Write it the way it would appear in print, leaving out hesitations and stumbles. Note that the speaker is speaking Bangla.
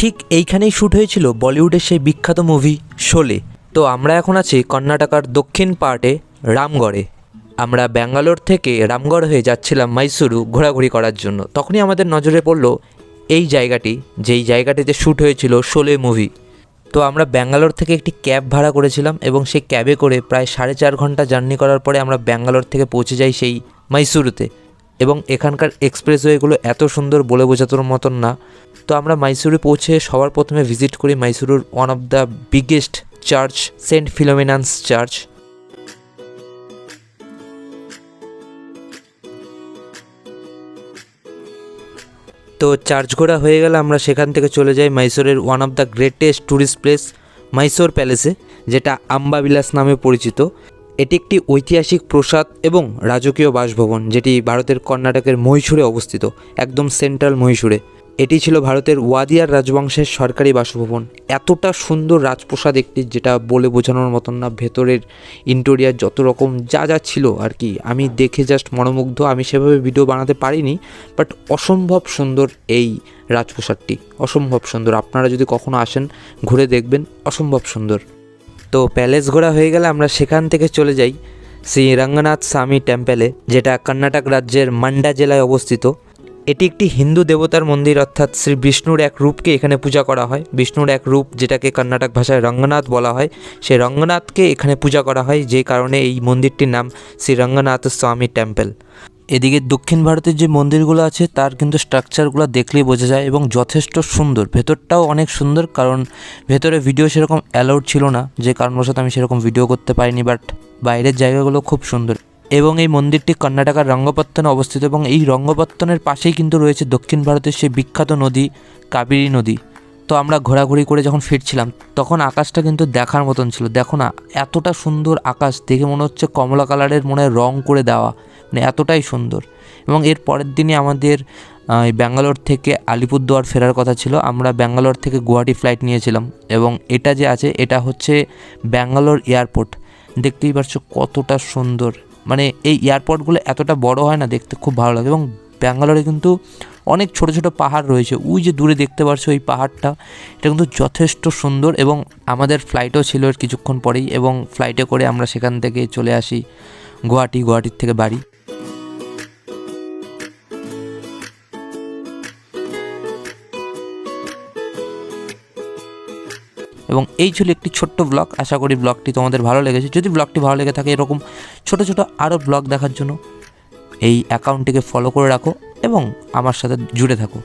ঠিক এইখানেই শ্যুট হয়েছিল বলিউডের সেই বিখ্যাত মুভি শোলে। তো আমরা এখন আছি কর্ণাটকার দক্ষিণ পার্টে রামগড়ে। আমরা ব্যাঙ্গালোর থেকে রামগড় হয়ে যাচ্ছিলাম মাইসুরু ঘোরাঘুরি করার জন্য। তখনই আমাদের নজরে পড়লো এই জায়গাটি, যেই জায়গাটিতে শ্যুট হয়েছিল শোলে মুভি। তো আমরা ব্যাঙ্গালোর থেকে একটি ক্যাব ভাড়া করেছিলাম এবং সেই ক্যাবে করে প্রায় 4.5 ঘন্টা জার্নি করার পরে আমরা ব্যাঙ্গালোর থেকে পৌঁছে যাই সেই মাইসুরুতে। এবং এখানকার এক্সপ্রেসওয়েগুলো এত সুন্দর বলে বোঝানোর মতন না। তো আমরা মাইসুরু পৌঁছে সবার প্রথমে ভিজিট করি মাইসুরুর one of the biggest church, Saint Philomena's church. তো চার্চ ঘোরা হয়ে গেলে আমরা সেখান থেকে চলে যাই মাইসোরের one of the greatest tourist place Mysore প্যালেসে, যেটা আম্বাবিলাস নামে পরিচিত। এটি একটি ঐতিহাসিক প্রাসাদ এবং রাজকীয় বাসভবন, যেটি ভারতের কর্ণাটকের মহীশূরে অবস্থিত, একদম সেন্ট্রাল মহীশূরে। এটি ছিল ভারতের ওয়াদিয়ার রাজবংশের সরকারি বাসভবন। এতটা সুন্দর রাজপ্রাসাদ একটি, যেটা বলে বোঝানোর মতন না। ভেতরের ইন্টেরিয়ার যত রকম যা যা ছিল আর কি, আমি দেখে জাস্ট মনোমুগ্ধ। আমি সেভাবে ভিডিও বানাতে পারিনি, বাট অসম্ভব সুন্দর এই রাজপ্রাসাদটি, অসম্ভব সুন্দর। আপনারা যদি কখনো আসেন ঘুরে দেখবেন, অসম্ভব সুন্দর। তো প্যালেস ঘোরা হয়ে গেলে আমরা সেখান থেকে চলে যাই শ্রী রঙ্গনাথ স্বামী টেম্পলে, যেটা কর্ণাটক রাজ্যের মান্ডা জেলায় অবস্থিত। এটি একটি হিন্দু দেবতার মন্দির, অর্থাৎ শ্রী বিষ্ণুর এক রূপকে এখানে পূজা করা হয়। বিষ্ণুর এক রূপ, যেটাকে কর্ণাটক ভাষায় রঙ্গনাথ বলা হয়, সেই রঙ্গনাথকে এখানে পূজা করা হয়, যে কারণে এই মন্দিরটির নাম শ্রী রঙ্গনাথ স্বামী টেম্পল। এদিকে দক্ষিণ ভারতের যে মন্দিরগুলো আছে তার কিন্তু স্ট্রাকচারগুলো দেখলেই বোঝা যায় এবং যথেষ্ট সুন্দর। ভেতরটাও অনেক সুন্দর, কারণ ভেতরে ভিডিও সেরকম অ্যালাউড ছিল না, যে কারণবশত আমি সেরকম ভিডিও করতে পারিনি, বাট বাইরের জায়গাগুলো খুব সুন্দর। এবং এই মন্দিরটি কর্ণাটকের রঙ্গপত্তনে অবস্থিত, এবং এই রঙ্গপত্তনের পাশেই কিন্তু রয়েছে দক্ষিণ ভারতের সেই বিখ্যাত নদী কাবেরী নদী। তো আমরা ঘোরাঘুরি করে যখন ফিরছিলাম তখন আকাশটা কিন্তু দেখার মতন ছিল। দেখো না, এতটা সুন্দর আকাশ, দেখে মনে হচ্ছে কমলা কালারের মনে হয় রং করে দেওয়া, মানে এতটাই সুন্দর। এবং এর পরের দিনই আমাদের ব্যাঙ্গালোর থেকে আলিপুরদুয়ার ফেরার কথা ছিল। আমরা ব্যাঙ্গালোর থেকে গুয়াহাটি ফ্লাইট নিয়েছিলাম, এবং এটা যে আছে এটা হচ্ছে ব্যাঙ্গালোর এয়ারপোর্ট। দেখতেই পারছো কতটা সুন্দর, মানে এই এয়ারপোর্টগুলো এতটা বড় হয় না, দেখতে খুব ভালো লাগে। এবং ব্যাঙ্গালোরে কিন্তু অনেক ছোট ছোট পাহাড় রয়েছে, ওই যে দূরে দেখতে পাচ্ছ এই পাহাড়টা, এটা কিন্তু যথেষ্ট সুন্দর। এবং আমাদের ফ্লাইটও ছিল এর কিছুক্ষণ পরেই, এবং ফ্লাইটে করে আমরা সেখান থেকে চলে আসি গুয়াহাটির থেকে বাড়ি। এবং এই ছিল একটি ছোট্ট ব্লগ। আশা করি ব্লগটি তোমাদের ভালো লেগেছে। যদি ব্লগটি ভালো লেগে থাকে এরকম ছোট ছোট আরও ব্লগ দেখার জন্য এই অ্যাকাউন্টটিকে ফলো করে রাখো এবং আমার সাথে জুড়ে থাকো।